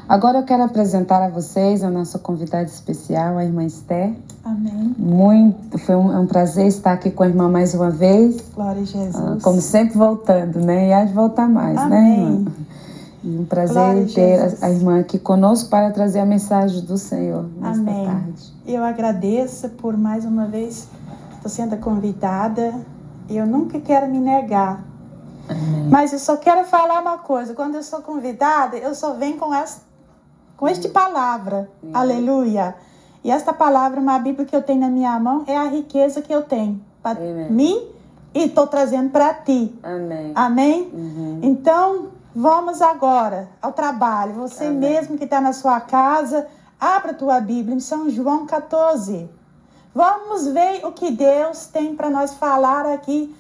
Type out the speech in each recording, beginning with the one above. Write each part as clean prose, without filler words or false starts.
Agora eu quero apresentar a vocês a nossa convidada especial, a irmã Esther. Amém. Foi um prazer estar aqui com a irmã mais uma vez. Glória a Jesus. Como sempre voltando, né? E há de voltar mais, Amém. né, irmã? E um prazer ter a irmã aqui conosco para trazer a mensagem do Senhor nesta tarde. Eu agradeço por mais uma vez estou sendo convidada. Eu nunca quero me negar. Amém. Mas eu só quero falar uma coisa. Quando eu sou convidada, eu só venho com esta palavra. Aleluia. E esta palavra, uma Bíblia que eu tenho na minha mão, é a riqueza que eu tenho para mim e estou trazendo para ti. Amém. Amém? Uhum. Então, vamos agora ao trabalho. Você mesmo que está na sua casa, abra a tua Bíblia em São João 14. Vamos ver o que Deus tem para nós falar aqui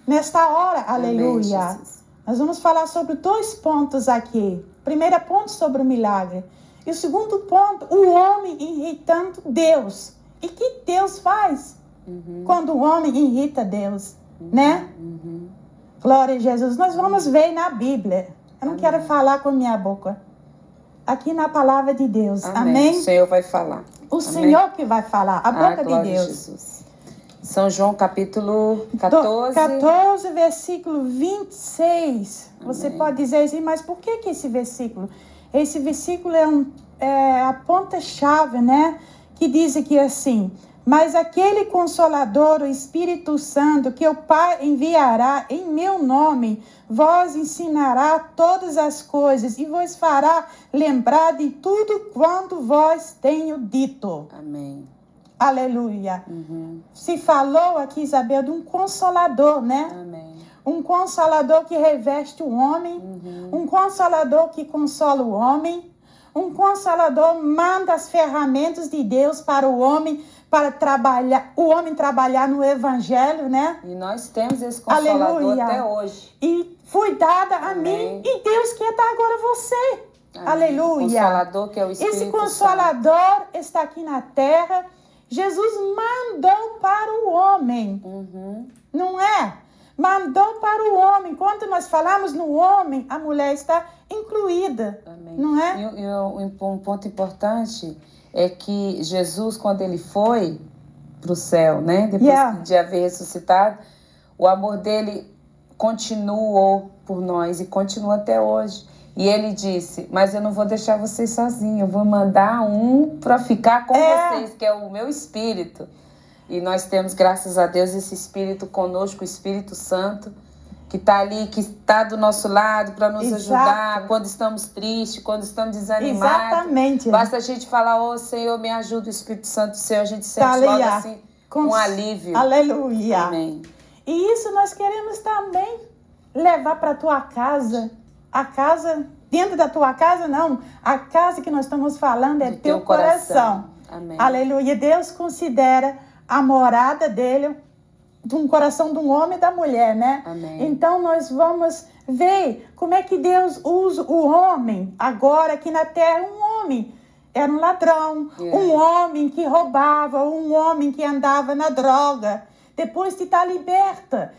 nesta hora. Aleluia. Amém, nós vamos falar sobre 2 pontos aqui. Primeiro ponto sobre o milagre. E o segundo ponto, o homem irritando Deus. E que Deus faz quando o homem irrita Deus, né? Glória a Jesus. Nós vamos ver na Bíblia. Eu não quero falar com a minha boca. Aqui na palavra de Deus. Amém? O Senhor vai falar. O Senhor que vai falar. A boca de Deus. Jesus. São João capítulo 14. 14, versículo 26. Você pode dizer assim, mas por que esse versículo? Esse versículo é a ponta-chave, né? Que diz aqui assim: mas aquele Consolador, o Espírito Santo, que o Pai enviará em meu nome, vos ensinará todas as coisas e vos fará lembrar de tudo quanto vos tenho dito. Amém. Aleluia. Se falou aqui, Isabel, de um Consolador, né? Amém. Um Consolador que reveste o homem, um Consolador que consola o homem, um Consolador manda as ferramentas de Deus para o homem, para trabalhar, o homem trabalhar no Evangelho, né? E nós temos esse Consolador Aleluia. Até hoje. E foi dada a mim, e Deus quer dar agora a você. Amém. Aleluia. Consolador que é o Espírito Esse Consolador está aqui na terra. Jesus mandou para o homem, não é? Mandou para o homem. Quando nós falamos no homem, a mulher está incluída, Amém. Não é? E um ponto importante é que Jesus, quando ele foi para o céu, né? Depois de haver ressuscitado, o amor dele continuou por nós e continua até hoje. E ele disse, mas eu não vou deixar vocês sozinhos, eu vou mandar um para ficar com vocês, que é o meu Espírito. E nós temos, graças a Deus, esse Espírito conosco, o Espírito Santo, que está ali, que está do nosso lado para nos ajudar quando estamos tristes, quando estamos desanimados. Exatamente. Basta a gente falar, Senhor, me ajuda, o Espírito Santo, Senhor, a gente sente logo assim um alívio. Aleluia. Amém. E isso nós queremos também levar para a tua casa. A casa, dentro da tua casa, não. A casa que nós estamos falando é teu coração. Amém. Aleluia. Deus considera a morada dele de um coração de um homem e da mulher, né? Amém. Então nós vamos ver como é que Deus usa o homem agora aqui na terra. Um homem era um ladrão, um homem que roubava, um homem que andava na droga. Depois de estar liberta,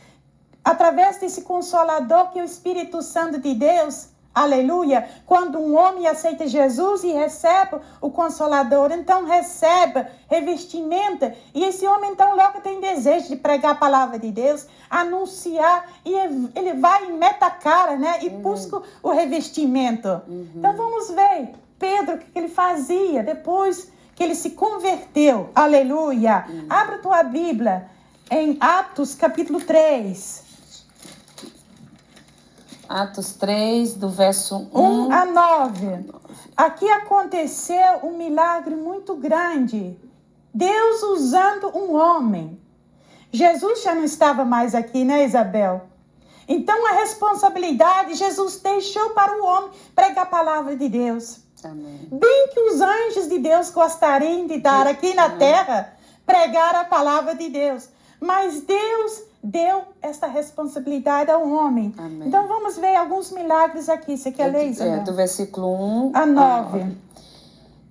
através desse Consolador que é o Espírito Santo de Deus, aleluia, quando um homem aceita Jesus e recebe o Consolador, então recebe revestimento, e esse homem então logo tem desejo de pregar a palavra de Deus, anunciar, e ele vai e mete a cara, né, e busca o revestimento. Então vamos ver Pedro, o que ele fazia depois que ele se converteu, aleluia. Abra tua Bíblia em Atos capítulo 3. Atos 3, do verso 1 a 9. Aqui aconteceu um milagre muito grande. Deus usando um homem. Jesus já não estava mais aqui, né, Isabel? Então a responsabilidade Jesus deixou para o homem pregar a palavra de Deus. Amém. Bem que os anjos de Deus gostariam de dar aqui na terra, pregar a palavra de Deus. Mas Deus deu esta responsabilidade ao homem. Amém. Então vamos ver alguns milagres aqui. Você quer ler, Isabel? Do versículo 1 a 9.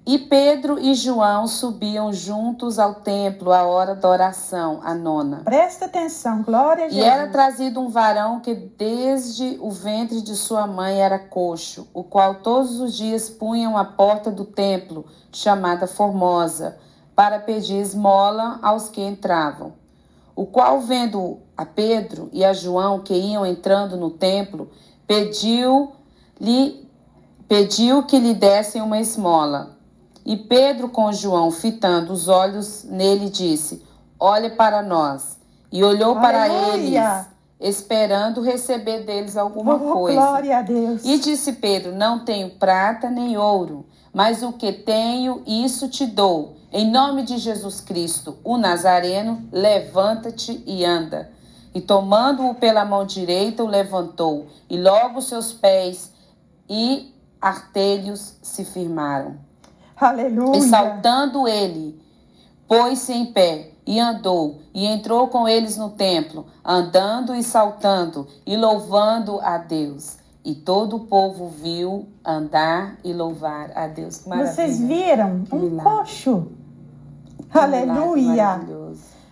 E Pedro e João subiam juntos ao templo à hora da oração, a 9ª. Presta atenção, glória a Jesus. E era trazido um varão que desde o ventre de sua mãe era coxo, o qual todos os dias punham à porta do templo, chamada Formosa, para pedir esmola aos que entravam. O qual, vendo a Pedro e a João que iam entrando no templo, pediu que lhe dessem uma esmola. E Pedro, com João, fitando os olhos nele, disse: olhe para nós. E olhou para eles, esperando receber deles alguma coisa. Glória a Deus. E disse Pedro: não tenho prata nem ouro, mas o que tenho, isso te dou. Em nome de Jesus Cristo, o Nazareno, levanta-te e anda. E tomando-o pela mão direita, o levantou, e logo seus pés e artelhos se firmaram. Aleluia. E saltando ele, pôs-se em pé e andou, e entrou com eles no templo, andando e saltando, e louvando a Deus. E todo o povo viu andar e louvar a Deus. Que maravilha. Vocês viram um coxo? Aleluia.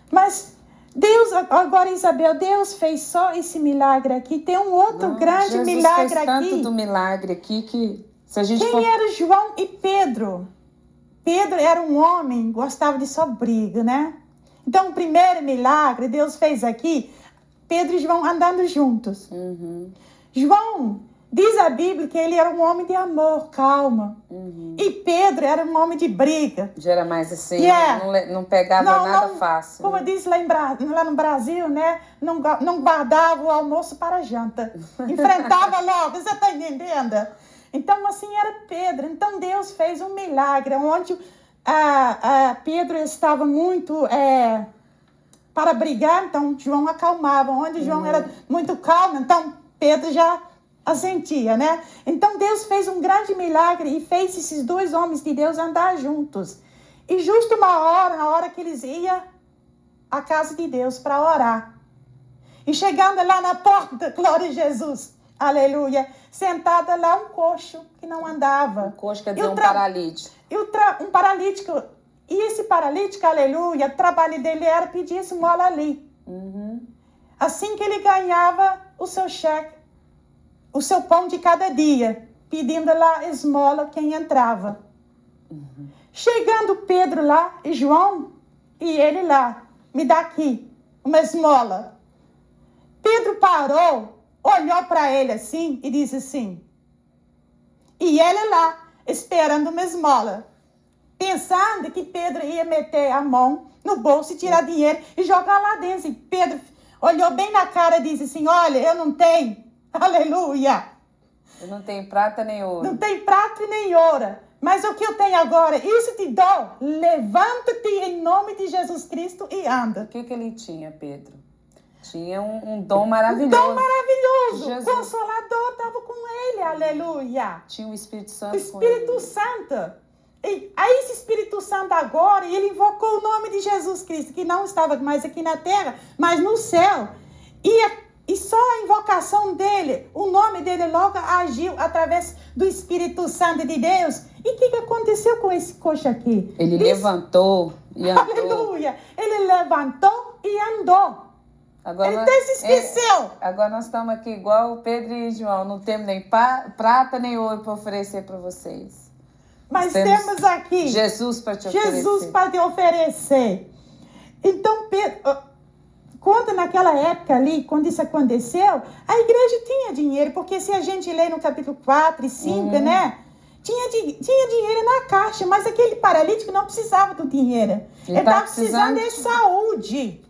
Mas Deus, agora Isabel, Deus fez só esse milagre aqui. Tem um outro grande milagre fez tanto aqui. Do milagre aqui que se a gente Quem era João e Pedro? Pedro era um homem, gostava de só briga, né? Então, o primeiro milagre Deus fez aqui, Pedro e João andando juntos. João, diz a Bíblia que ele era um homem de amor, calma. E Pedro era um homem de briga. Já era mais assim, não pegava nada fácil. Como diz lá no Brasil, né? Não guardava o almoço para a janta. Enfrentava logo, você está entendendo? Então, assim era Pedro. Então, Deus fez um milagre, onde Pedro estava muito para brigar, então João acalmava. Onde João era muito calmo, então Pedro já assentia, né? Então, Deus fez um grande milagre e fez esses dois homens de Deus andar juntos. E justo na hora que eles iam à casa de Deus para orar. E chegando lá na porta, glória a Jesus, aleluia, sentada lá um coxo que não andava. Um coxo quer dizer um paralítico. Um paralítico. E esse paralítico, aleluia, o trabalho dele era pedir esmola ali. Assim que ele ganhava o seu cheque, o seu pão de cada dia, pedindo lá esmola quem entrava. Chegando Pedro lá e João, e ele lá, me dá aqui uma esmola. Pedro parou, olhou para ele assim e disse assim. E ele lá, esperando uma esmola, pensando que Pedro ia meter a mão no bolso e tirar dinheiro e jogar lá dentro. E Pedro olhou bem na cara e disse assim, olha, eu não tenho, aleluia. Eu não tenho prata nem ouro. Não tenho prata nem ouro. Mas o que eu tenho agora, isso te dou. Levanta-te em nome de Jesus Cristo e anda. O que ele tinha, Pedro? Tinha um dom maravilhoso. Um dom maravilhoso. Jesus. O Consolador estava com ele, aleluia. Tinha o Espírito Santo. O Espírito Santo. E aí esse Espírito Santo agora, ele invocou o nome de Jesus Cristo, que não estava mais aqui na terra, mas no céu. E só a invocação dele, o nome dele logo agiu através do Espírito Santo de Deus. E o que aconteceu com esse coxo aqui? Ele levantou e andou. Aleluia! Ele levantou e andou. Agora ele até se esqueceu. Agora nós estamos aqui igual Pedro e João. Não temos nem prata nem ouro para oferecer para vocês. Mas temos aqui Jesus para te oferecer. Jesus para te oferecer. Então, Pedro... Quando naquela época ali, quando isso aconteceu, a igreja tinha dinheiro, porque se a gente lê no capítulo 4 e 5, né? Tinha dinheiro na caixa, mas aquele paralítico não precisava do dinheiro. Ele estava precisando de saúde.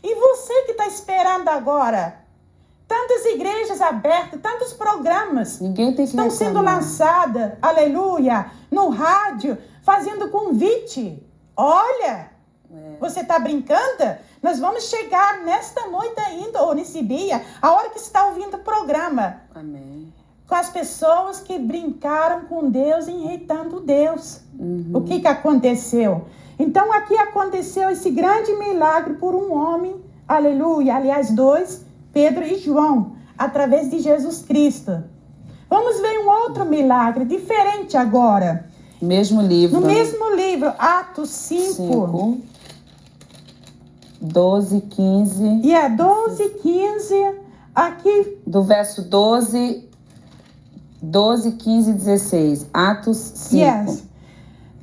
E você que está esperando agora, tantas igrejas abertas, tantos programas estão sendo lançados, aleluia, no rádio, fazendo convite. Olha, você está brincando? Nós vamos chegar nesta noite ainda, ou nesse dia, a hora que você está ouvindo o programa. Amém. Com as pessoas que brincaram com Deus, enreitando Deus. O que aconteceu? Então, aqui aconteceu esse grande milagre por um homem, aleluia, aliás, dois, Pedro e João, através de Jesus Cristo. Vamos ver um outro milagre, diferente agora. Mesmo livro. No mesmo livro, Atos 5. 12, 15. 12, 15. Aqui. Do verso 12, 15 e 16. Atos 5.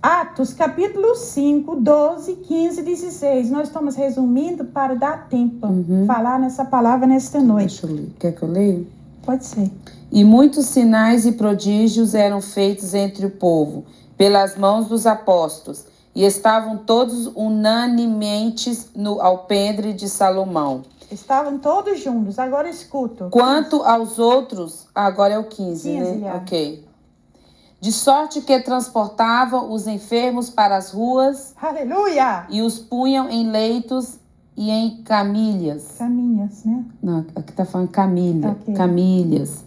Atos, capítulo 5, 12, 15 e 16. Nós estamos resumindo para dar tempo falar nessa palavra nesta noite. Deixa eu ler. Quer que eu leia? Pode ser. E muitos sinais e prodígios eram feitos entre o povo, pelas mãos dos apóstolos, e estavam todos unanimemente no alpendre de Salomão. Estavam todos juntos. Agora escuto. Quanto aos outros, agora é o 15, né? Ok. De sorte que transportavam os enfermos para as ruas. Aleluia! E os punham em leitos e em camilhas. Caminhas, né? Não, aqui está falando camilha. Okay. Camilhas.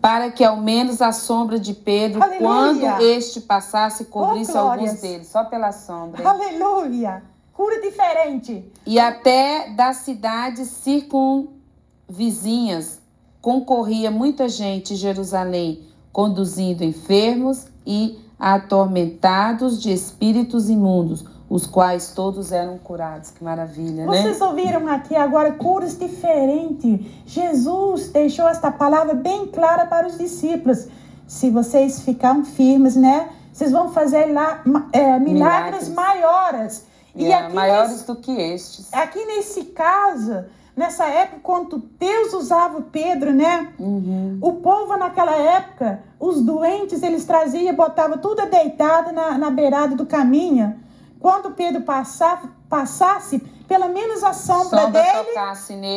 Para que ao menos a sombra de Pedro, Aleluia! Quando este passasse, cobrisse alguns deles. Só pela sombra. Aleluia! Cura diferente. E até das cidades circunvizinhas concorria muita gente em Jerusalém, conduzindo enfermos e atormentados de espíritos imundos, os quais todos eram curados. Que maravilha, né? Vocês ouviram aqui agora curas diferentes. Jesus deixou esta palavra bem clara para os discípulos. Se vocês ficarem firmes, né? Vocês vão fazer lá milagres maiores. E aqui maiores do que estes. Aqui nesse caso, nessa época, quando Deus usava Pedro, né? O povo naquela época, os doentes, eles traziam, botavam tudo deitado na beirada do caminho. Quando Pedro passasse, pelo menos a sombra dele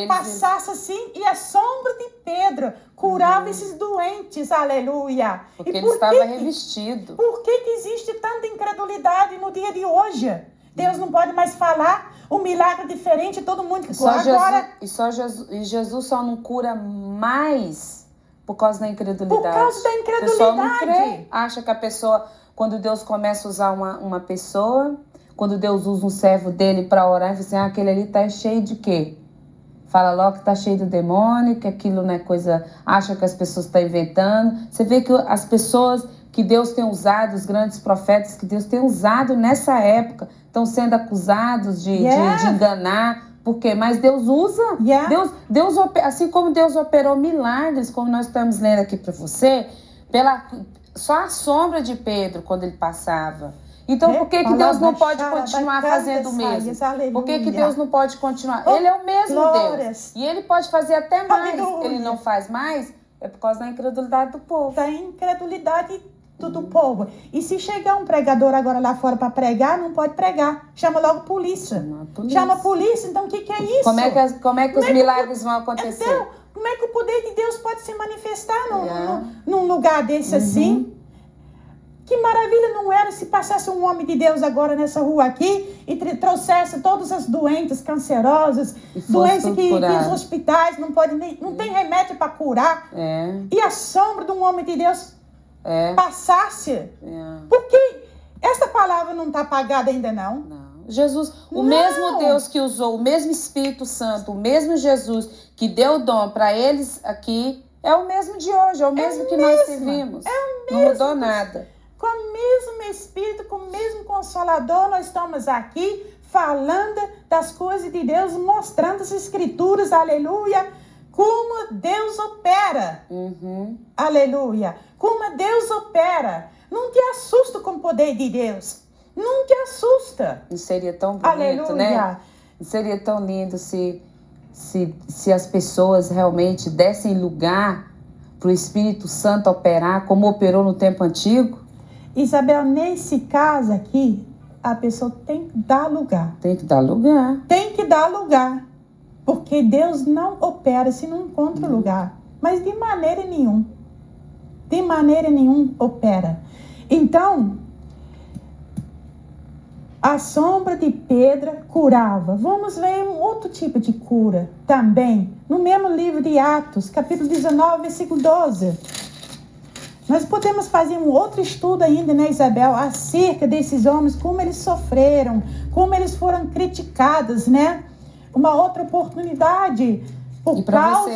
passasse assim, e a sombra de Pedro curava esses doentes, aleluia. Porque ele estava revestido. Por que existe tanta incredulidade no dia de hoje? Deus não pode mais falar um milagre diferente, todo mundo que cura agora. Jesus só não cura mais por causa da incredulidade. Por causa da incredulidade. O pessoal não crê. Acha que a pessoa, quando Deus começa a usar uma pessoa, quando Deus usa um servo dele para orar, e diz assim, aquele ali tá cheio de quê? Fala logo que tá cheio de demônio, que aquilo não é coisa... Acha que as pessoas estão inventando. Você vê que as pessoas que Deus tem usado, os grandes profetas que Deus tem usado nessa época, estão sendo acusados de enganar. Por quê? Mas Deus usa. Deus, assim como Deus operou milagres, como nós estamos lendo aqui para você, só a sombra de Pedro quando ele passava. Então, por que Deus não pode continuar fazendo o mesmo? Por que Deus não pode continuar? Ele é o mesmo Deus. E ele pode fazer até mais. Ele não faz mais, é por causa da incredulidade do povo. Da incredulidade do povo. E se chegar um pregador agora lá fora para pregar, não pode pregar. Chama logo polícia. Chama a polícia. Então, o que é isso? Como é que os milagres vão acontecer? Então, como é que o poder de Deus pode se manifestar num lugar desse assim? Que maravilha não era se passasse um homem de Deus agora nessa rua aqui e trouxesse todas as doentes cancerosas, doenças que os hospitais não tem remédio para curar. E a sombra de um homem de Deus passasse. Porque essa palavra não está apagada ainda não. Jesus, o mesmo Deus que usou, o mesmo Espírito Santo, o mesmo Jesus que deu o dom para eles aqui, é o mesmo de hoje, é o mesmo que nós servimos. Não mudou nada. Com o mesmo Espírito, com o mesmo Consolador, nós estamos aqui falando das coisas de Deus, mostrando as Escrituras, aleluia, como Deus opera. Aleluia. Como Deus opera. Não te assusta com o poder de Deus. Não te assusta. Não seria tão bonito, aleluia, né? Não seria tão lindo se as pessoas realmente dessem lugar para o Espírito Santo operar como operou no tempo antigo? Isabel, nesse caso aqui, a pessoa tem que dar lugar. Tem que dar lugar. Tem que dar lugar. Porque Deus não opera se não encontra lugar. Mas de maneira nenhuma. De maneira nenhuma opera. Então, a sombra de pedra curava. Vamos ver um outro tipo de cura também. No mesmo livro de Atos, capítulo 19, versículo 12. Nós podemos fazer um outro estudo ainda, né, Isabel, acerca desses homens, como eles sofreram, como eles foram criticados, né? Uma outra oportunidade por causa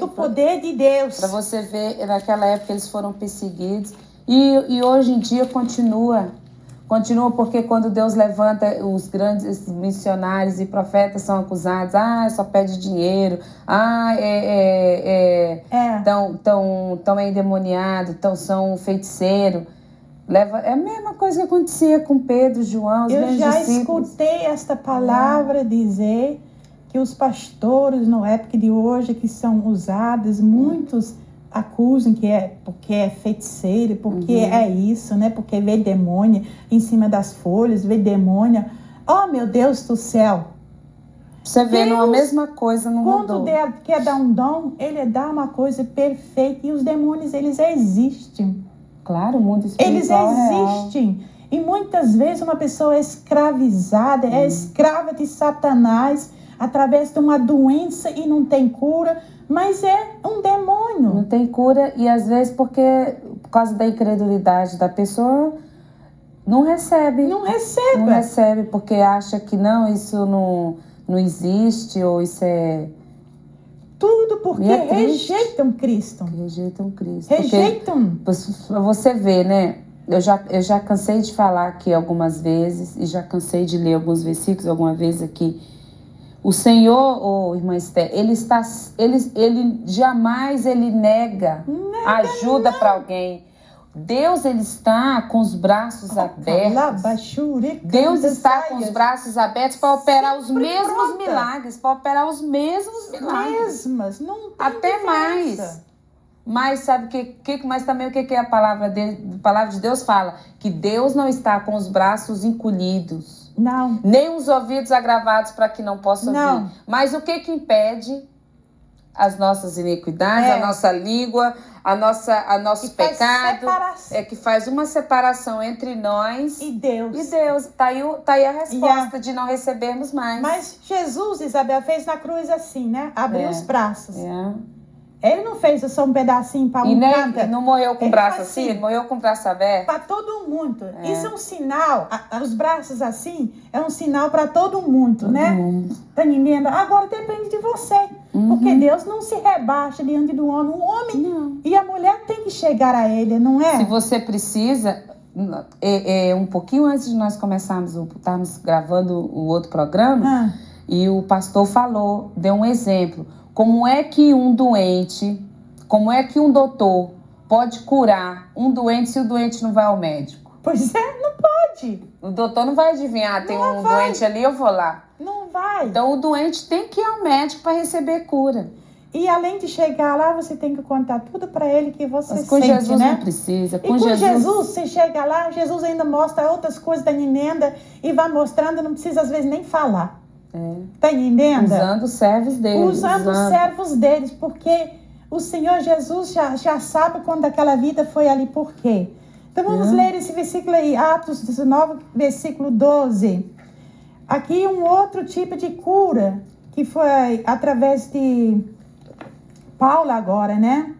do poder de Deus. Para você ver, naquela época eles foram perseguidos E hoje em dia continua porque quando Deus levanta os grandes missionários e profetas são acusados, só pede dinheiro, tão endemoniado, são feiticeiro. É a mesma coisa que acontecia com Pedro, João, os mesmos discípulos. Eu já escutei esta palavra dizer que os pastores, na época de hoje, que são usados, muitos acusam que porque é feiticeiro, porque é isso, né? Porque vê demônio em cima das folhas, vê demônio. Oh, meu Deus do céu! Você vê, não é a mesma coisa, não mudou. Quando Deus quer dar um dom, Ele dá uma coisa perfeita. E os demônios, eles existem. Claro, o mundo espiritual eles existem. E muitas vezes uma pessoa é escravizada, é escrava de Satanás, através de uma doença e não tem cura, mas é um demônio. Não tem cura e às vezes por causa da incredulidade da pessoa, não recebe. Não recebe porque acha que não, isso não existe ou isso é... Tudo porque rejeitam Cristo. Rejeitam Cristo. Rejeitam. Você vê, né? Eu já cansei de falar aqui algumas vezes e já cansei de ler alguns versículos alguma vez aqui. O Senhor, irmã Esther, ele jamais nega ajuda para alguém. Deus, ele está com os braços abertos. Deus está com os braços abertos para operar os mesmos milagres. Para operar os mesmos milagres. Não tem até diferença. mais. Mas sabe mas também o que a palavra de Deus fala? Que Deus não está com os braços encolhidos. Não. Nem os ouvidos agravados para que não possa ouvir. Mas o que impede? As nossas iniquidades, a nossa língua, nosso pecado, que faz uma separação entre nós e Deus. Tá aí a resposta de não recebermos mais. Mas Jesus, Isabel, fez na cruz assim, né? Abriu os braços. Ele não fez só um pedacinho para um canto. E não morreu com o braço assim, ele morreu com o braço aberto. Para todo mundo. Isso é um sinal, os braços assim, é um sinal para todo mundo, né? Tá entendendo? Agora depende de você. Porque Deus não se rebaixa diante do homem. O homem e a mulher tem que chegar a ele, não é? Se você precisa, um pouquinho antes de nós começarmos, estávamos gravando o outro programa, e o pastor deu um exemplo. Como é que um doutor pode curar um doente se o doente não vai ao médico? Pois é, não pode. O doutor não vai adivinhar, tem um doente ali, eu vou lá. Não vai. Então o doente tem que ir ao médico para receber cura. E além de chegar lá, você tem que contar tudo para ele que você sente, com Jesus né? Não precisa. Com Jesus, você chega lá, Jesus ainda mostra outras coisas da emenda e vai mostrando, não precisa às vezes nem falar. Tá entendendo? Usando os servos deles. Usando os servos deles, porque o Senhor Jesus já sabe quando aquela vida foi ali, por quê? Então vamos ler esse versículo aí, Atos 19, versículo 12. Aqui um outro tipo de cura, que foi através de Paulo agora, né?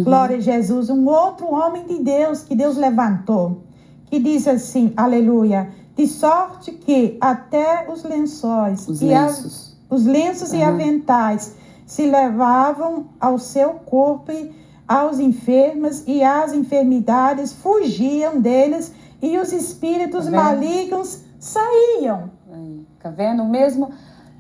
Glória a Jesus. Um outro homem de Deus, que Deus levantou, que diz assim, aleluia, de sorte que até os lençóis, os lenços e aventais se levavam ao seu corpo, aos enfermos e as enfermidades fugiam deles e os espíritos malignos saíam. Tá vendo? Mesmo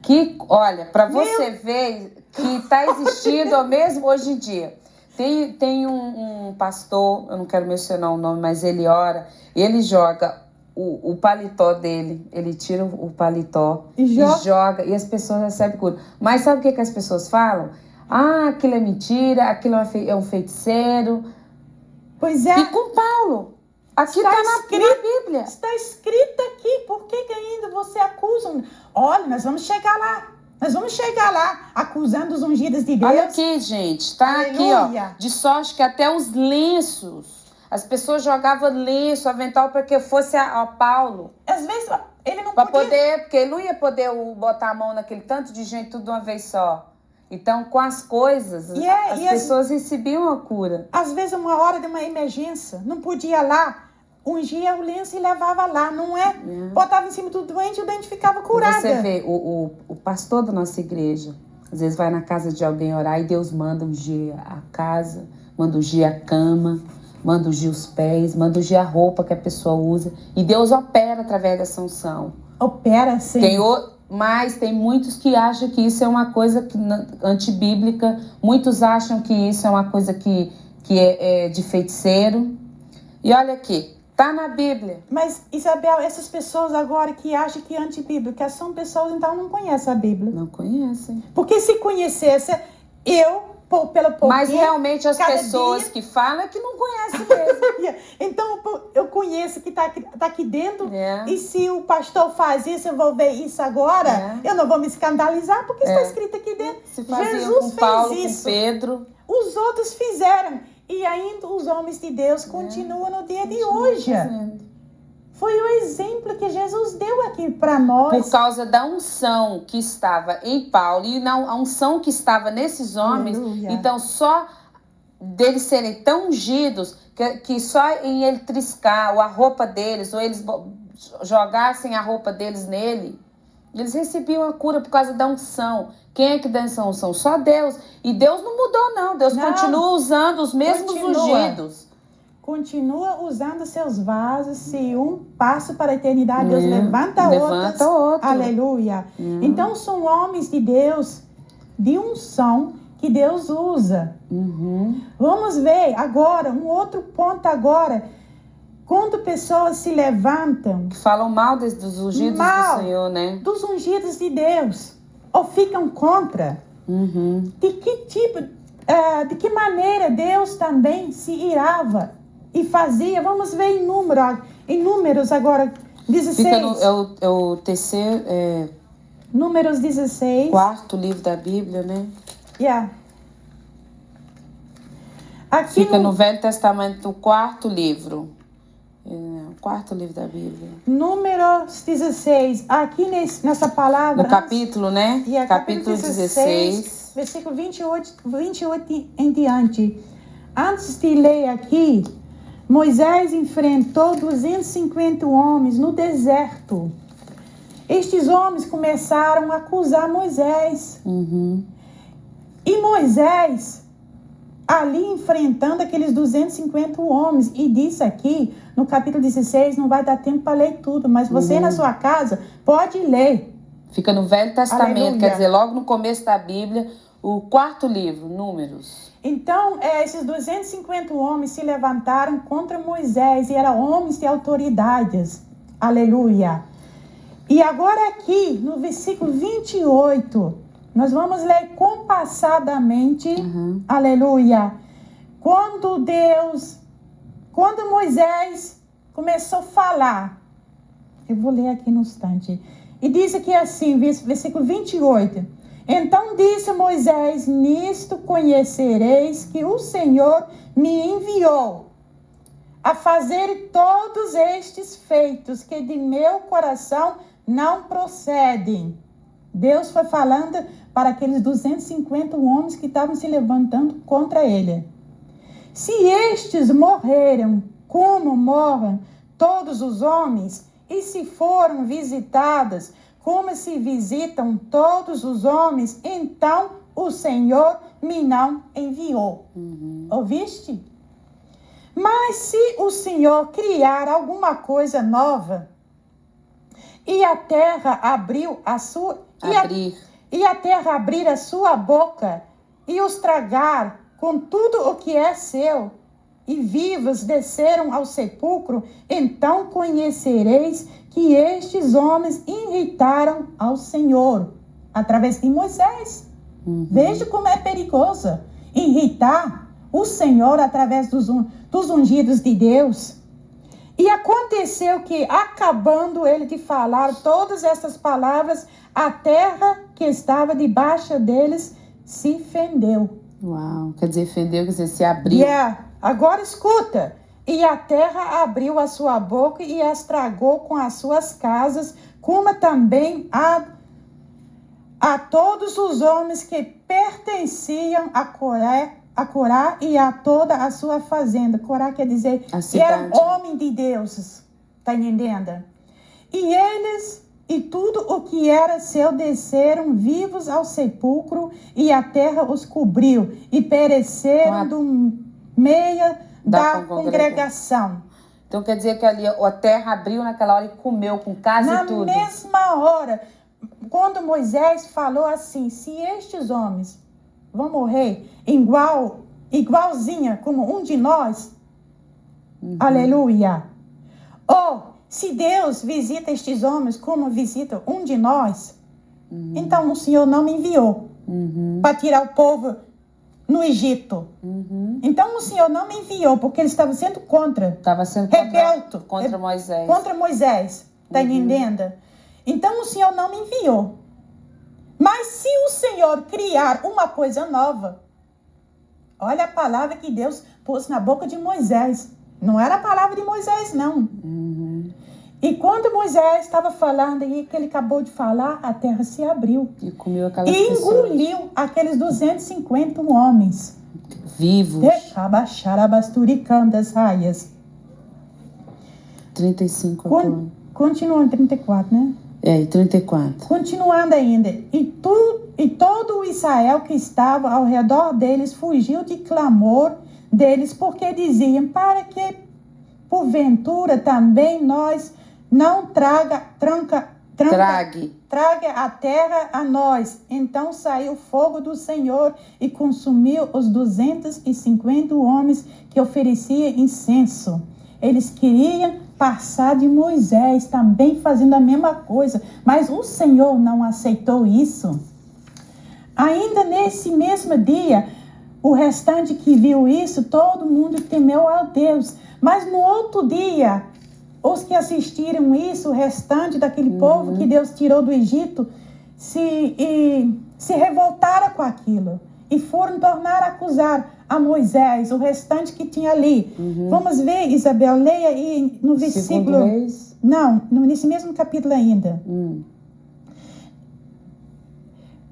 que, olha, para você ver que está existindo mesmo hoje em dia. Tem um pastor, eu não quero mencionar o nome, mas ele ora, ele joga o paletó dele, ele tira o paletó e joga, e as pessoas recebem cura. Mas sabe o que as pessoas falam? Aquilo é mentira, aquilo é um feiticeiro. Pois é. E com Paulo, aqui está na Bíblia. Está escrito aqui, por que ainda você acusa? Olha, nós vamos chegar lá, acusando os ungidos de Deus. Olha aqui, gente, está aqui, ó, de sorte que até os lenços, as pessoas jogavam lenço, avental, para que fosse a Paulo. Às vezes ele não podia. Porque ele não ia poder botar a mão naquele tanto de gente tudo de uma vez só. Então, com as coisas, as pessoas recebiam a cura. Às vezes, uma hora de uma emergência, não podia lá, ungia o lenço e levava lá, não é? Botava em cima do doente e o doente ficava curado. Você vê, o pastor da nossa igreja, às vezes vai na casa de alguém orar e Deus manda ungir a casa, manda ungir a cama, manda ungir os pés, manda ungir a roupa que a pessoa usa. E Deus opera através dessa unção. Opera, sim. Mas tem muitos que acham que isso é uma coisa antibíblica. Muitos acham que isso é uma coisa que é de feiticeiro. E olha aqui, tá na Bíblia. Mas, Isabel, essas pessoas agora que acham que é antibíblica são pessoas, então, não conhecem a Bíblia. Não conhecem. Porque se conhecesse, pelo pouquinho... Mas realmente as pessoas que falam é que não conhecem mesmo. Então, eu conheço que está aqui dentro. E se o pastor faz isso, eu vou ver isso agora. Eu não vou me escandalizar, porque está escrito aqui dentro. Se fazia Jesus com Paulo, fez isso. com Pedro. Os outros fizeram. E ainda os homens de Deus continuam no dia de hoje. Foi o exemplo que Jesus deu aqui para nós. Por causa da unção que estava em Paulo e a unção que estava nesses homens. Aleluia. Então, só deles serem tão ungidos que só em ele triscar a roupa deles, ou eles jogassem a roupa deles nele, eles recebiam a cura por causa da unção. Quem é que dá essa unção? Só Deus. E Deus não mudou, não. Deus continua usando os mesmos ungidos. Continua usando seus vasos. Se um passa para a eternidade, Deus levanta outro. Aleluia. Então, são homens de Deus, de unção, que Deus usa. Vamos ver agora, um outro ponto agora. Quando pessoas se levantam... Que falam mal dos ungidos do Senhor, né? Dos ungidos de Deus. Ou ficam contra. De que tipo... de que maneira Deus também se irava e fazia. Vamos ver em Números agora, 16. É o terceiro... Números 16. Quarto livro da Bíblia, né? Aqui fica no Velho Testamento, o quarto livro. O quarto livro da Bíblia. Números 16. Aqui nessa palavra... No capítulo, né? Capítulo 16. Versículo 28 em diante. Antes de ler aqui, Moisés enfrentou 250 homens no deserto. Estes homens começaram a acusar Moisés. E Moisés, ali enfrentando aqueles 250 homens, e disse aqui, no capítulo 16, não vai dar tempo para ler tudo, mas você na sua casa pode ler. Fica no Velho Testamento, Aleluia. Quer dizer, logo no começo da Bíblia, o quarto livro, Números. Então, esses 250 homens se levantaram contra Moisés, e eram homens de autoridades. Aleluia. E agora aqui, no versículo 28, nós vamos ler compassadamente. Aleluia. Quando Moisés começou a falar, eu vou ler aqui no instante, e diz aqui assim, versículo 28, então disse Moisés, nisto conhecereis que o Senhor me enviou a fazer todos estes feitos que de meu coração não procedem. Deus foi falando para aqueles 250 homens que estavam se levantando contra ele. Se estes morreram como morram todos os homens, e se foram visitadas como se visitam todos os homens, então o Senhor me não enviou. Ouviste? Mas se o Senhor criar alguma coisa nova, e a terra abrir a sua boca e os tragar com tudo o que é seu, e vivos desceram ao sepulcro, então conhecereis que estes homens irritaram ao Senhor, através de Moisés. Veja como é perigoso irritar o Senhor através dos ungidos de Deus. E aconteceu que, acabando ele de falar todas essas palavras, a terra que estava debaixo deles se fendeu. Uau, quer dizer, fendeu, quer dizer, se abriu. Agora escuta. E a terra abriu a sua boca e as tragou com as suas casas, como também a todos os homens que pertenciam a Corá e a toda a sua fazenda. Corá quer dizer que era homem de Deus, está entendendo? E eles e tudo o que era seu desceram vivos ao sepulcro, e a terra os cobriu, e pereceram do meio da congregação. Então quer dizer que ali a terra abriu naquela hora e comeu com casa e tudo. Na mesma hora, quando Moisés falou assim, se estes homens vão morrer igualzinha como um de nós, aleluia. Ou se Deus visita estes homens como visita um de nós, então o Senhor não me enviou para tirar o povo no Egito. Então o Senhor não me enviou, porque ele estava sendo contra. Estava sendo contra Moisés. Contra Moisés, está entendendo? Então o Senhor não me enviou. Mas se o Senhor criar uma coisa nova, olha a palavra que Deus pôs na boca de Moisés. Não era a palavra de Moisés, não. E quando Moisés estava falando aí, que ele acabou de falar, a terra se abriu. E comeu aquelas pessoas. E engoliu aqueles 250 homens. Vivos. 35 agora. Continuando, 34, né? E 34. Continuando ainda. E todo o Israel que estava ao redor deles fugiu de clamor deles, porque diziam, para que porventura também nós não traga a terra a nós. Então saiu fogo do Senhor e consumiu os 250 homens que ofereciam incenso. Eles queriam passar de Moisés, também fazendo a mesma coisa, mas o Senhor não aceitou isso. Ainda nesse mesmo dia, o restante que viu isso, todo mundo temeu a Deus. Mas no outro dia, os que assistiram isso, o restante daquele povo que Deus tirou do Egito, se revoltaram com aquilo. E foram tornar a acusar a Moisés, o restante que tinha ali. Vamos ver, Isabel, leia aí no versículo... Não, nesse mesmo capítulo ainda.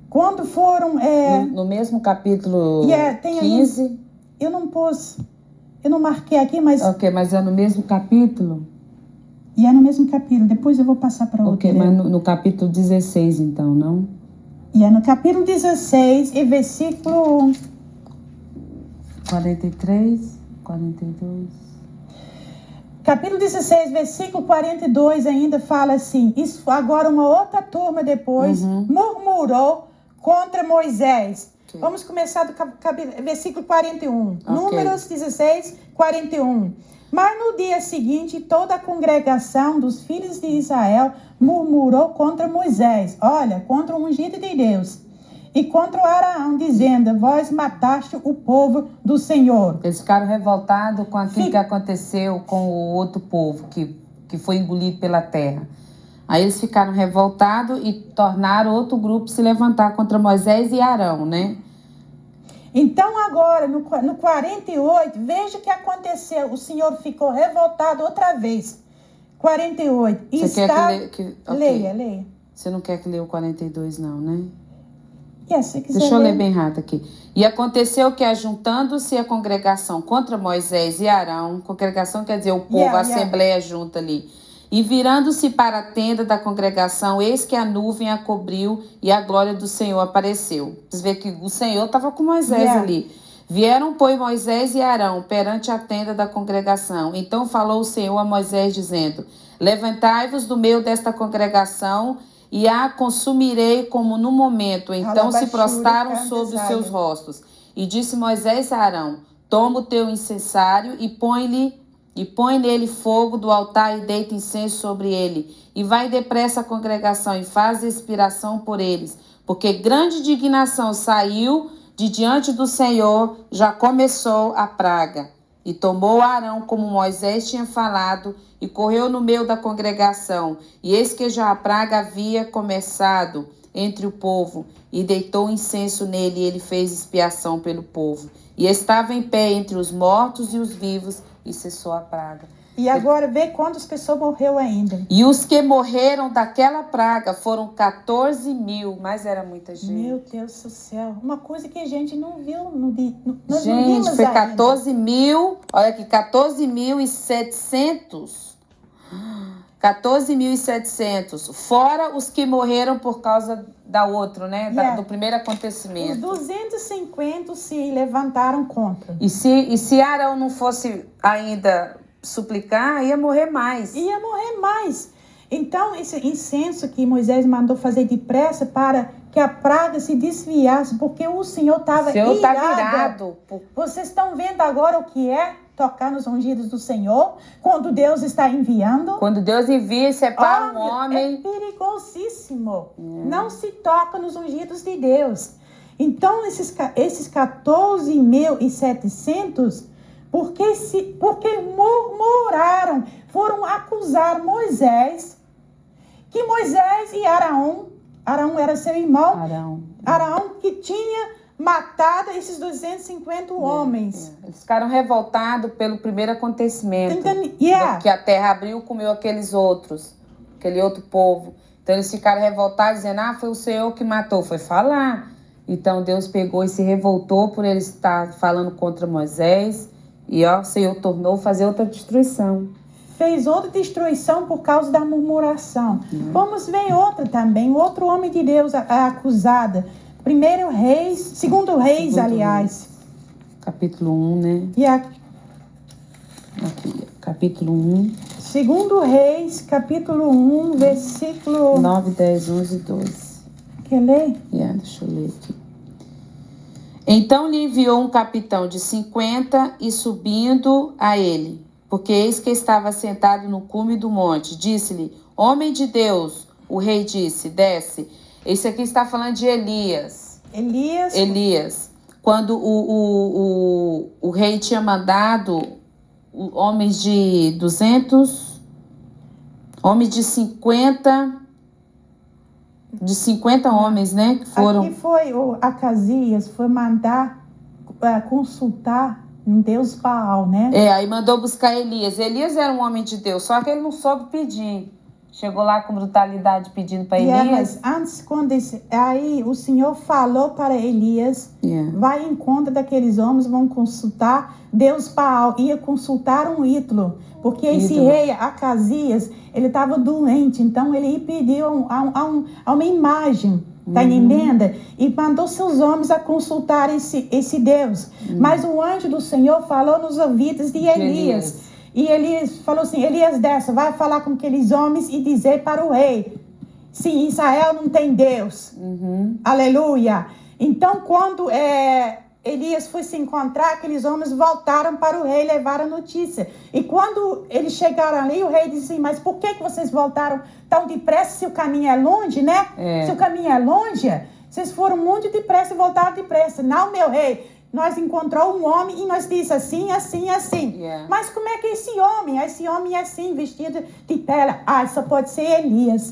Quando foram... No mesmo capítulo 15? Aí, eu não marquei aqui, mas... Ok, mas é no mesmo capítulo? E é no mesmo capítulo, depois eu vou passar para outro. Ok, mas no capítulo 16 então, não? E é no capítulo 16 e versículo... 43, 42... Capítulo 16, versículo 42 ainda fala assim, isso agora uma outra turma depois murmurou contra Moisés. Okay. Vamos começar do versículo 41. Okay. Números 16, 41. Mas no dia seguinte, toda a congregação dos filhos de Israel murmurou contra Moisés. Olha, contra o ungido de Deus. E contra o Araão, dizendo, vós mataste o povo do Senhor. Eles ficaram revoltados com aquilo que aconteceu com o outro povo, que foi engolido pela terra. Aí eles ficaram revoltados e tornaram outro grupo se levantar contra Moisés e Arão, né? Então agora, no 48, veja o que aconteceu. O Senhor ficou revoltado outra vez. 48. Você quer que leia, leia. Você não quer que leia o 42 não, né? Se quiser Deixa eu ler bem rápido aqui. E aconteceu que, ajuntando-se a congregação contra Moisés e Arão, congregação quer dizer o povo, a assembleia junta ali, e virando-se para a tenda da congregação, eis que a nuvem a cobriu e a glória do Senhor apareceu. Vocês veem que o Senhor estava com Moisés ali. Vieram, pois, Moisés e Arão perante a tenda da congregação. Então falou o Senhor a Moisés, dizendo, levantai-vos do meio desta congregação e a consumirei como no momento. Então se prostraram sobre os seus rostos. E disse Moisés a Arão, toma o teu incensário e põe nele fogo do altar e deita incenso sobre ele. E vai depressa a congregação e faz expiração por eles. Porque grande indignação saiu de diante do Senhor, já começou a praga. E tomou Arão como Moisés tinha falado e correu no meio da congregação. E eis que já a praga havia começado entre o povo e deitou incenso nele e ele fez expiação pelo povo. E estava em pé entre os mortos e os vivos e cessou a praga. E agora vê quantas pessoas morreu ainda. E os que morreram daquela praga foram 14 mil, mas era muita gente. Meu Deus do céu, uma coisa que a gente não viu. Gente, foi 14 mil, olha aqui, 14.700 14.700, fora os que morreram por causa da outra, né? Do primeiro acontecimento. Os 250 se levantaram contra. E se Arão não fosse ainda suplicar, ia morrer mais. Ia morrer mais. Então, esse incenso que Moisés mandou fazer depressa para que a praga se desviasse, porque o Senhor estava irado. O Senhor está virado. Vocês estão vendo agora o que é tocar nos ungidos do Senhor, quando Deus está enviando? Quando Deus envia e separa um homem. É perigosíssimo. Não se toca nos ungidos de Deus. Então, esses 14.700, porque murmuraram, foram acusar Moisés, que Moisés e Arão era seu irmão, Arão que tinha matado esses 250 homens. Eles ficaram revoltados pelo primeiro acontecimento. Que a terra abriu e comeu aquele outro povo. Então eles ficaram revoltados, dizendo, foi o Senhor que matou. Foi falar. Então Deus pegou e se revoltou por ele estar falando contra Moisés. E o Senhor tornou fazer outra destruição. Fez outra destruição por causa da murmuração. Vamos ver outra também. Outro homem de Deus acusado. Segundo Reis, aliás. Capítulo 1, né? Aqui, capítulo 1. Segundo Reis, capítulo 1, versículo 9, 10, 11 e 12. Quer ler? Deixa eu ler aqui. Então lhe enviou um capitão de 50 e subindo a ele, porque eis que estava sentado no cume do monte, disse-lhe, homem de Deus, o rei disse, desce. Esse aqui está falando de Elias. Elias. Quando o rei tinha mandado homens de 200, homens de 50 homens, né? Que foram... Aqui foi o Acasias, foi mandar consultar um Deus Baal, né? Aí mandou buscar Elias. Elias era um homem de Deus, só que ele não soube pedir. Chegou lá com brutalidade pedindo para Elias. Mas antes, aí o Senhor falou para Elias, vai em conta daqueles homens, vão consultar Deus Baal. Ia consultar um ídolo, porque esse rei Acasias, ele estava doente, então ele pediu a uma imagem, tá entendendo? E mandou seus homens a consultar esse Deus. Mas o anjo do Senhor falou nos ouvidos de Elias. E Elias falou assim, Elias desce, vai falar com aqueles homens e dizer para o rei, sim, Israel não tem Deus. Aleluia. Então, quando Elias foi se encontrar, aqueles homens voltaram para o rei e levaram a notícia. E quando eles chegaram ali, o rei disse assim, mas por que vocês voltaram tão depressa se o caminho é longe, né? Se o caminho é longe, vocês foram muito depressa e voltaram depressa. Não, meu rei. Nós encontramos um homem e nós disse assim, assim, assim. Mas como é que esse homem é assim, vestido de tela? Só pode ser Elias.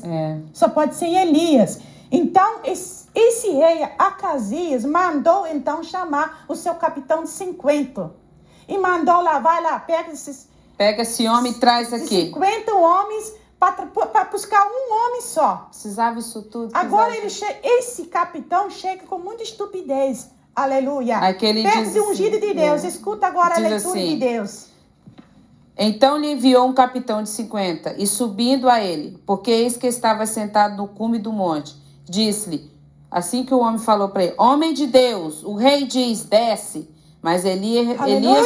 Só pode ser Elias. Então, esse rei Acasias mandou então chamar o seu capitão de 50. E mandou lá, vai lá, pega esse homem e traz aqui. 50 homens para buscar um homem só. Precisava isso tudo. Agora esse capitão chega com muita estupidez. Aleluia. Pede ungido de Deus. Escuta agora a leitura de Deus. Então lhe enviou um capitão de 50 e subindo a ele, porque eis que estava sentado no cume do monte, disse-lhe, assim que o homem falou para ele, homem de Deus, o rei diz, desce. Mas Elias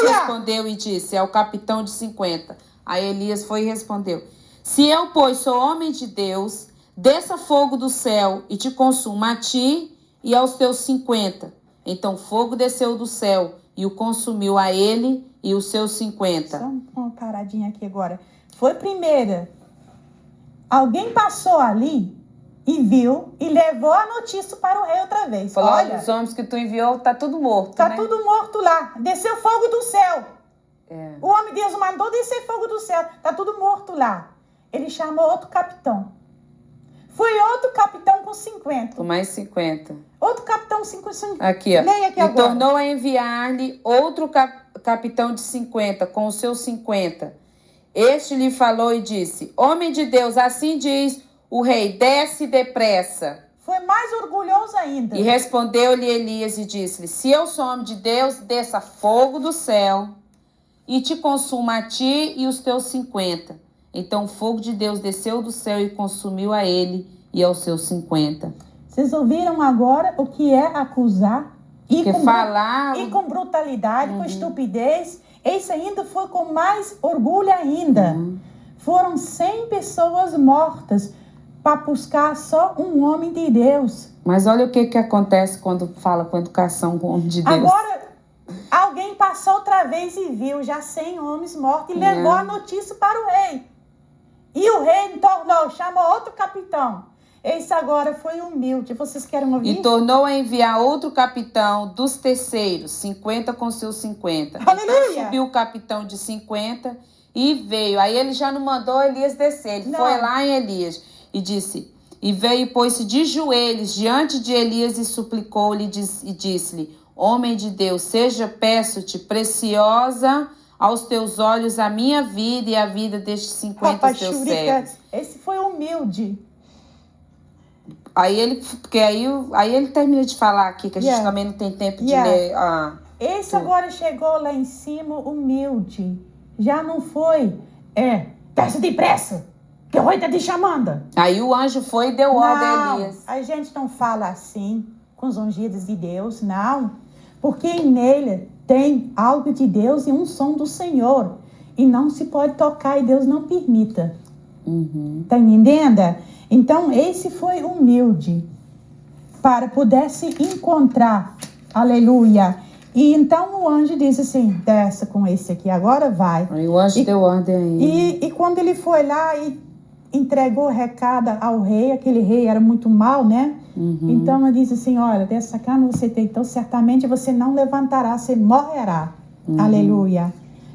respondeu e disse, é o capitão de 50. Aí Elias foi e respondeu, se eu, pois, sou homem de Deus, desça fogo do céu e te consuma a ti e aos teus 50. Então fogo desceu do céu e o consumiu a ele e os seus 50. Só uma paradinha aqui agora. Foi primeira. Alguém passou ali e viu e levou a notícia para o rei outra vez. Falou, olha, os homens que tu enviou, tá tudo morto, Tá tudo morto lá. Desceu fogo do céu. O homem de Deus mandou descer fogo do céu. Tá tudo morto lá. Ele chamou outro capitão. Foi outro capitão com 50. Com mais 50. Outro capitão 50. Aqui, ó. Leia aqui e agora. Tornou a enviar-lhe outro capitão de 50, com os seus 50. Este lhe falou e disse, homem de Deus, assim diz o rei, desce depressa. Foi mais orgulhoso ainda. E respondeu-lhe Elias e disse-lhe, se eu sou homem de Deus, desça fogo do céu e te consuma a ti e os teus 50. Então o fogo de Deus desceu do céu e consumiu a ele e aos seus 50. Vocês ouviram agora o que é acusar? E com brutalidade, com estupidez. Esse ainda foi com mais orgulho ainda. Foram 100 pessoas mortas para buscar só um homem de Deus. Mas olha o que acontece quando fala com educação com o homem de Deus. Agora, alguém passou outra vez e viu já 100 homens mortos e levou a notícia para o rei. E o rei chamou outro capitão. Esse agora foi humilde. Vocês querem ouvir? E tornou a enviar outro capitão dos terceiros, 50 com seus 50. Aleluia! Então subiu o capitão de 50 e veio. Aí ele já não mandou Elias descer. Ele foi lá em Elias e disse... E veio e pôs-se de joelhos diante de Elias e suplicou-lhe e disse-lhe: Homem de Deus, seja, peço-te, preciosa aos teus olhos a minha vida e a vida destes 50 teus servos. Esse foi humilde. Aí ele termina de falar aqui, que a gente também não tem tempo de ler. Esse agora chegou lá em cima humilde. Já não foi, desce depressa, que o rei está te chamando. Aí o anjo foi e deu ordem a Elias. A gente não fala assim com os ungidos de Deus, não. Porque nele tem algo de Deus e um som do Senhor. E não se pode tocar e Deus não permita. Tá entendendo? Então, esse foi humilde para poder se encontrar. Aleluia. E então o anjo disse assim, desce com esse aqui, agora vai. Aí o anjo deu ordem aí. E quando ele foi lá e entregou o recado ao rei, aquele rei era muito mau, né? Então ele disse assim, olha, dessa cama você tem, então certamente você não levantará, você morrerá. Aleluia.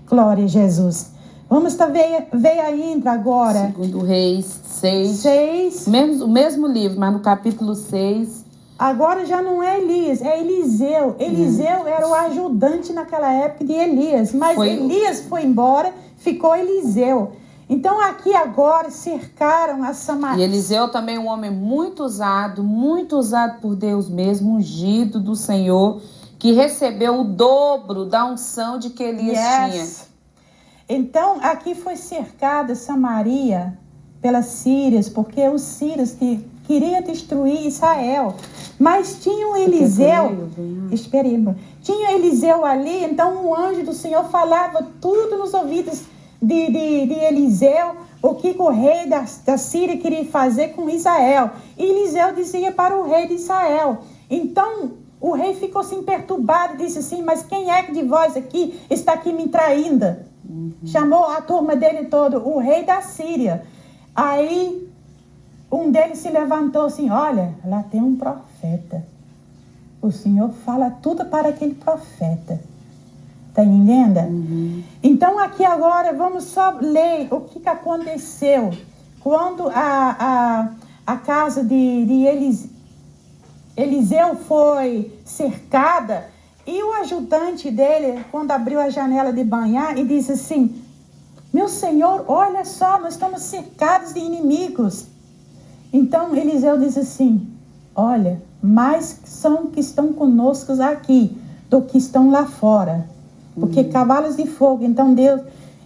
Glória a Jesus. Vamos ver ainda agora. Segundo Reis 6. O mesmo livro, mas no capítulo 6. Agora já não é Elias, é Eliseu. Eliseu era o ajudante naquela época de Elias. Mas Elias foi embora, ficou Eliseu. Então aqui agora cercaram a Samaria. E Eliseu também um homem muito usado por Deus mesmo, ungido do Senhor, que recebeu o dobro da unção de que Elias tinha. Então, aqui foi cercada Samaria pelas sírias, porque os sírios queriam destruir Israel. Mas tinha um Eliseu, tinha Eliseu ali, então o anjo do Senhor falava tudo nos ouvidos de Eliseu, o que o rei da Síria queria fazer com Israel. E Eliseu dizia para o rei de Israel. Então, o rei ficou assim perturbado e disse assim, mas quem é que de vós aqui está aqui me traindo? Chamou a turma dele todo, o rei da Síria. Aí um deles se levantou assim, olha, lá tem um profeta. O Senhor fala tudo para aquele profeta. Está entendendo? Então aqui agora vamos só ler o que aconteceu. Quando a casa de Eliseu foi cercada, e o ajudante dele, quando abriu a janela de banhar, e disse assim, meu senhor, olha só, nós estamos cercados de inimigos. Então Eliseu disse assim, olha, mais são que estão conosco aqui do que estão lá fora. Porque cavalos de fogo. Então Deus,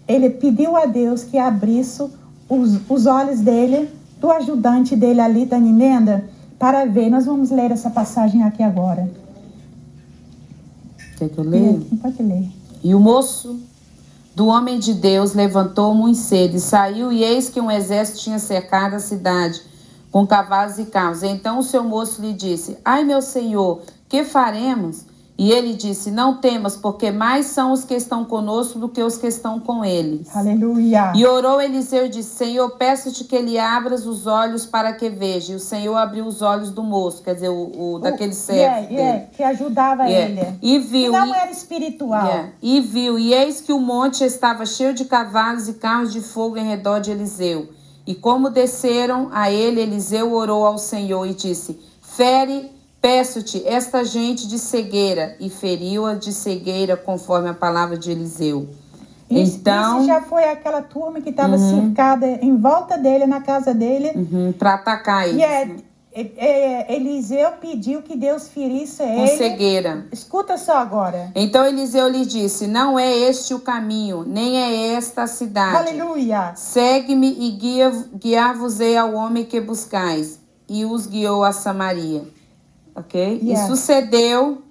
ele pediu a Deus que abrisse os olhos dele, do ajudante dele ali, da Ninenda, para ver. Nós vamos ler essa passagem aqui agora. Quer que eu leia? Pode ler. E o moço do homem de Deus levantou muito cedo e saiu, e eis que um exército tinha cercado a cidade com cavalos e carros. Então o seu moço lhe disse, ai meu senhor, que faremos? E ele disse, não temas, porque mais são os que estão conosco do que os que estão com eles. Aleluia. E orou Eliseu e disse, Senhor, peço-te que ele abras os olhos para que veja. E o Senhor abriu os olhos do moço, quer dizer, daquele servo dele. Que ajudava ele. E viu. Que não era espiritual. E viu, e eis que o monte estava cheio de cavalos e carros de fogo em redor de Eliseu. E como desceram a ele, Eliseu orou ao Senhor e disse, fere, peço-te, esta gente de cegueira, e feriu-a de cegueira, conforme a palavra de Eliseu. Então, isso já foi aquela turma que estava cercada em volta dele, na casa dele. Para atacar ele. Eliseu pediu que Deus ferisse ele. Com cegueira. Escuta só agora. Então Eliseu lhe disse: não é este o caminho, nem é esta a cidade. Aleluia. Segue-me e guiar-vos-ei ao homem que buscais. E os guiou a Samaria. Ok? Yeah. E sucedeu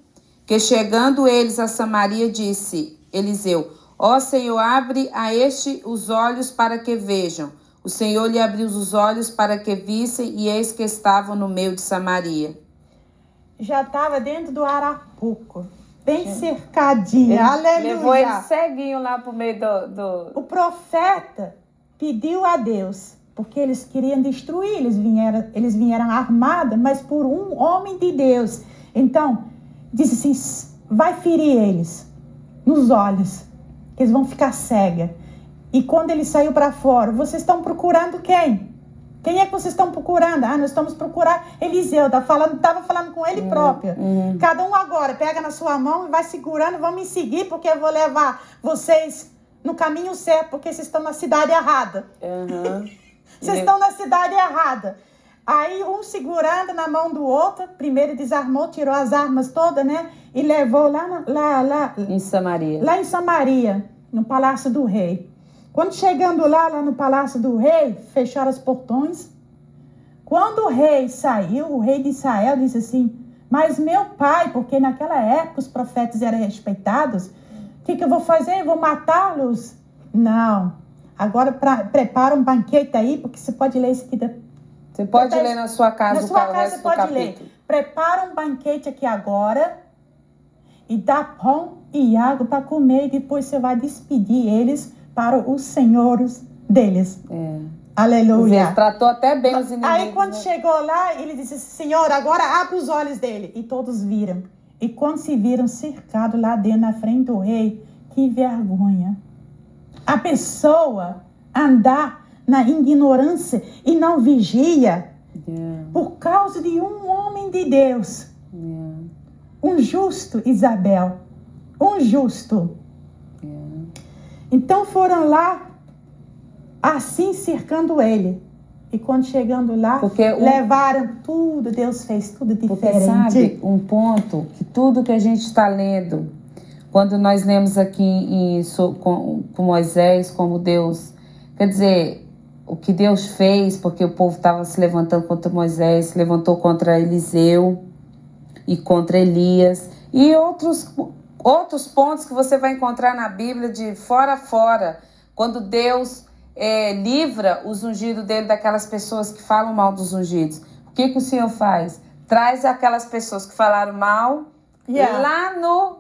que, chegando eles a Samaria, disse Eliseu: ó Senhor, abre a este os olhos para que vejam. O Senhor lhe abriu os olhos para que vissem, e eis que estavam no meio de Samaria. Já estava dentro do arapuco, bem cercadinha. Aleluia. Levou ele ceguinho lá para o meio do... O profeta pediu a Deus, porque eles queriam destruir, eles vieram armados, mas por um homem de Deus. Então, disse assim, vai ferir eles nos olhos, que eles vão ficar cegos. E quando ele saiu para fora, vocês estão procurando quem? Quem é que vocês estão procurando? Ah, nós estamos procurando Eliseu. Estava falando com ele próprio. Cada um agora pega na sua mão e vai segurando. Vão me seguir, porque eu vou levar vocês no caminho certo, porque vocês estão na cidade errada. Vocês estão na cidade errada. Aí um segurando na mão do outro, primeiro desarmou, tirou as armas todas, né? E levou lá em Samaria. Lá em Samaria, no palácio do rei. Quando chegando lá no palácio do rei, fecharam os portões. Quando o rei saiu, o rei de Israel disse assim, mas meu pai, porque naquela época os profetas eram respeitados, o que eu vou fazer? Eu vou matá-los? Não. Agora prepara um banquete aí, porque você pode ler isso aqui. Você pode ler na sua casa o resto do capítulo. Ler. Prepara um banquete aqui agora e dá pão e água para comer, e depois você vai despedir eles para os senhores deles. Aleluia. Ele tratou até bem os inimigos. Aí quando chegou lá, ele disse, Senhor, agora abre os olhos dele. E todos viram. E quando se viram cercados lá dentro, na frente do rei, que vergonha. A pessoa andar na ignorância e não vigia por causa de um homem de Deus. Um justo, Isabel. Um justo. Então foram lá, assim cercando ele. E quando chegando lá, levaram tudo, Deus fez tudo diferente. Porque sabe, um ponto, que tudo que a gente está lendo, quando nós lemos aqui com Moisés, como Deus, quer dizer, o que Deus fez, porque o povo estava se levantando contra Moisés, se levantou contra Eliseu e contra Elias, e outros pontos que você vai encontrar na Bíblia de fora a fora, quando Deus livra os ungidos dele daquelas pessoas que falam mal dos ungidos. O que o Senhor faz? Traz aquelas pessoas que falaram mal lá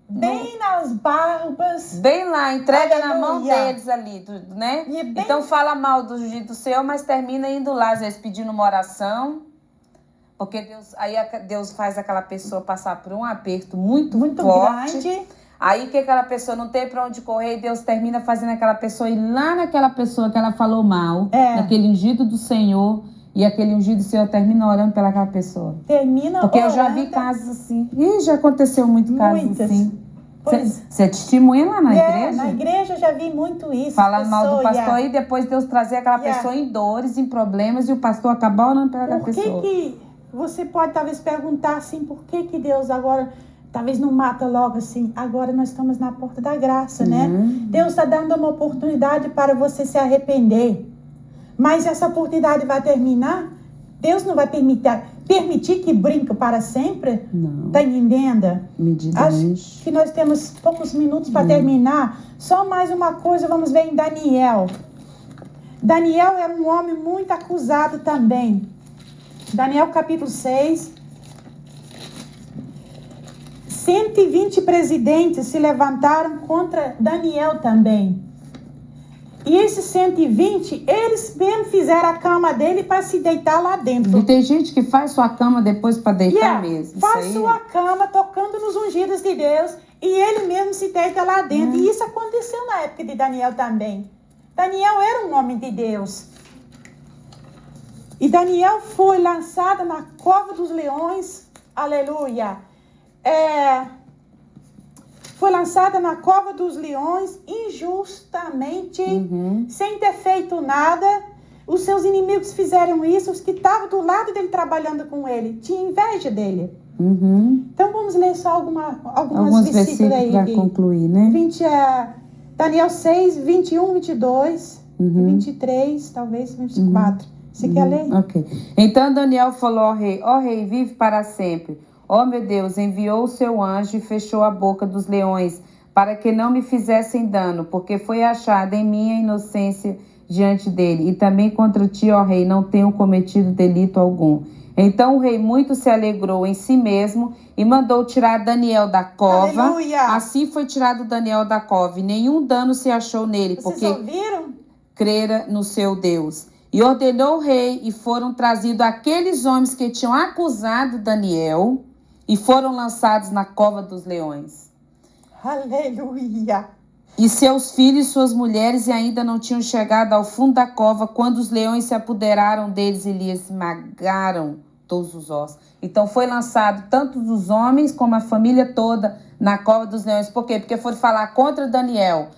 bem nas barbas. Bem lá, entrega na mão deles ali, né? Então fala mal do ungido do Senhor, mas termina indo lá, às vezes pedindo uma oração. Porque Deus faz aquela pessoa passar por um aperto muito forte. Grande. Aí que aquela pessoa não tem para onde correr, e Deus termina fazendo aquela pessoa ir lá naquela pessoa que ela falou mal, naquele ungido do Senhor, e aquele ungido do Senhor termina orando pelaquela pessoa. Porque eu já vi casos assim. E já aconteceu muito casos assim. Você testemunha lá na igreja? Na igreja eu já vi muito isso. Falar mal do pastor e depois Deus trazer aquela pessoa em dores, em problemas, e o pastor acabar orando pelaquela pessoa. Por que você pode talvez perguntar assim, por que Deus agora talvez não mata logo assim? Agora nós estamos na porta da graça, né? Deus está dando uma oportunidade para você se arrepender. Mas essa oportunidade vai terminar? Deus não vai permitir que brinque para sempre? Não. Está entendendo? Acho que nós temos poucos minutos para terminar. Só mais uma coisa, vamos ver em Daniel. Daniel era um homem muito acusado também. Daniel capítulo 6. 120 presidentes se levantaram contra Daniel também. E esses 120, eles mesmo fizeram a cama dele para se deitar lá dentro. E tem gente que faz sua cama depois para deitar mesmo. Faz sua cama tocando nos ungidos de Deus e ele mesmo se deita lá dentro. E isso aconteceu na época de Daniel também. Daniel era um homem de Deus. E Daniel foi lançado na cova dos leões. Aleluia. Foi lançada na cova dos leões injustamente, sem ter feito nada. os seus inimigos fizeram isso, os que estavam do lado dele trabalhando com ele, tinham inveja dele. Então vamos ler só alguns versículos aí. Para concluir, né? Daniel 6, 21, 22, 23, talvez 24. Você quer ler? Ok. Então Daniel falou ao rei: ó rei, vive para sempre. Ó meu Deus, enviou o seu anjo e fechou a boca dos leões, para que não me fizessem dano, porque foi achada em mim a inocência diante dele. E também contra ti, ó rei, não tenho cometido delito algum. Então o rei muito se alegrou em si mesmo e mandou tirar Daniel da cova. Aleluia! Assim foi tirado Daniel da cova, e nenhum dano se achou nele, porque ouviram? Crera no seu Deus. E ordenou o rei, e foram trazidos aqueles homens que tinham acusado Daniel, e foram lançados na cova dos leões. Aleluia! E seus filhos e suas mulheres ainda não tinham chegado ao fundo da cova quando os leões se apoderaram deles e lhes esmagaram todos os ossos. Então foi lançado tanto os homens como a família toda na cova dos leões. Por quê? Porque foram falar contra Daniel.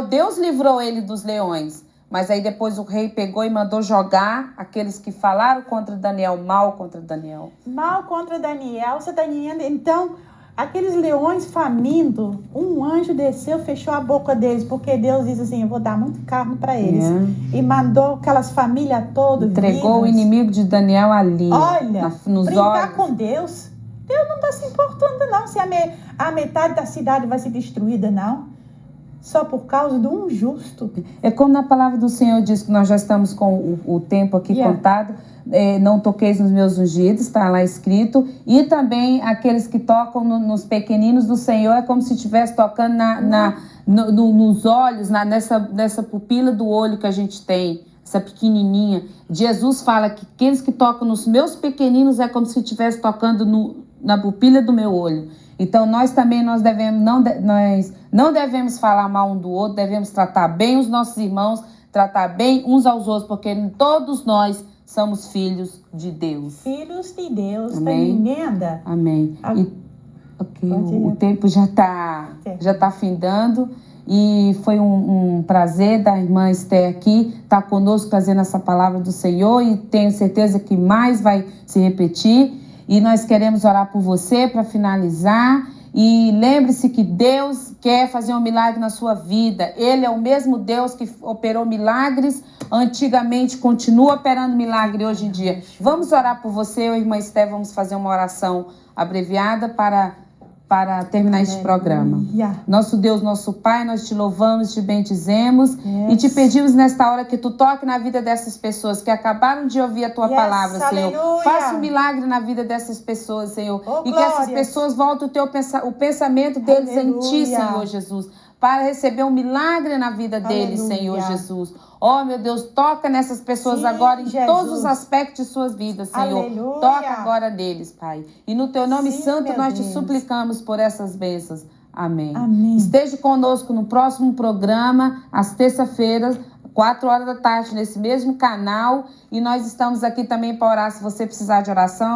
Deus livrou ele dos leões. Mas aí depois o rei pegou e mandou jogar aqueles que falaram contra Daniel, mal contra Daniel. Mal contra Daniel, você está entendendo? Então, aqueles leões famintos, um anjo desceu, fechou a boca deles, porque Deus disse assim, eu vou dar muito carne para eles. E mandou aquelas famílias todas entregou vivas. O inimigo de Daniel ali. Olha, nos brincar olhos. Com Deus, Deus não está se importando não, se a metade da cidade vai ser destruída, não. Só por causa de um justo. É como na palavra do Senhor diz, que nós já estamos com o tempo aqui contado. Não toqueis nos meus ungidos, está lá escrito. E também aqueles que tocam nos pequeninos do Senhor, é como se estivesse tocando nos olhos, nessa pupila do olho que a gente tem, essa pequenininha. Jesus fala que aqueles que tocam nos meus pequeninos é como se estivesse tocando na pupila do meu olho. Então nós também nós não devemos falar mal um do outro, devemos tratar bem os nossos irmãos, tratar bem uns aos outros, porque todos nós somos filhos de Deus. Filhos de Deus, amém? Tá entendendo? Amém. O tempo já tá findando, e foi um prazer da irmã Esther aqui estar conosco trazendo essa palavra do Senhor, e tenho certeza que mais vai se repetir. E nós queremos orar por você para finalizar. E lembre-se que Deus quer fazer um milagre na sua vida. Ele é o mesmo Deus que operou milagres antigamente, continua operando milagre hoje em dia. Vamos orar por você, eu e a irmã Esther, vamos fazer uma oração abreviada para terminar este programa. Nosso Deus, nosso Pai, nós te louvamos, te bendizemos e te pedimos nesta hora que tu toque na vida dessas pessoas que acabaram de ouvir a tua palavra, Senhor. Faça um milagre na vida dessas pessoas, Senhor. E que essas pessoas voltem o pensamento deles em ti, Senhor Jesus, para receber um milagre na vida deles, Senhor Jesus. Oh, meu Deus, toca nessas pessoas agora em todos os aspectos de suas vidas, Senhor. Toca agora neles, Pai. E no teu nome santo nós te suplicamos por essas bênçãos. Amém. Esteja conosco no próximo programa, às terça-feiras, 4 horas da tarde, nesse mesmo canal. E nós estamos aqui também para orar, se você precisar de oração.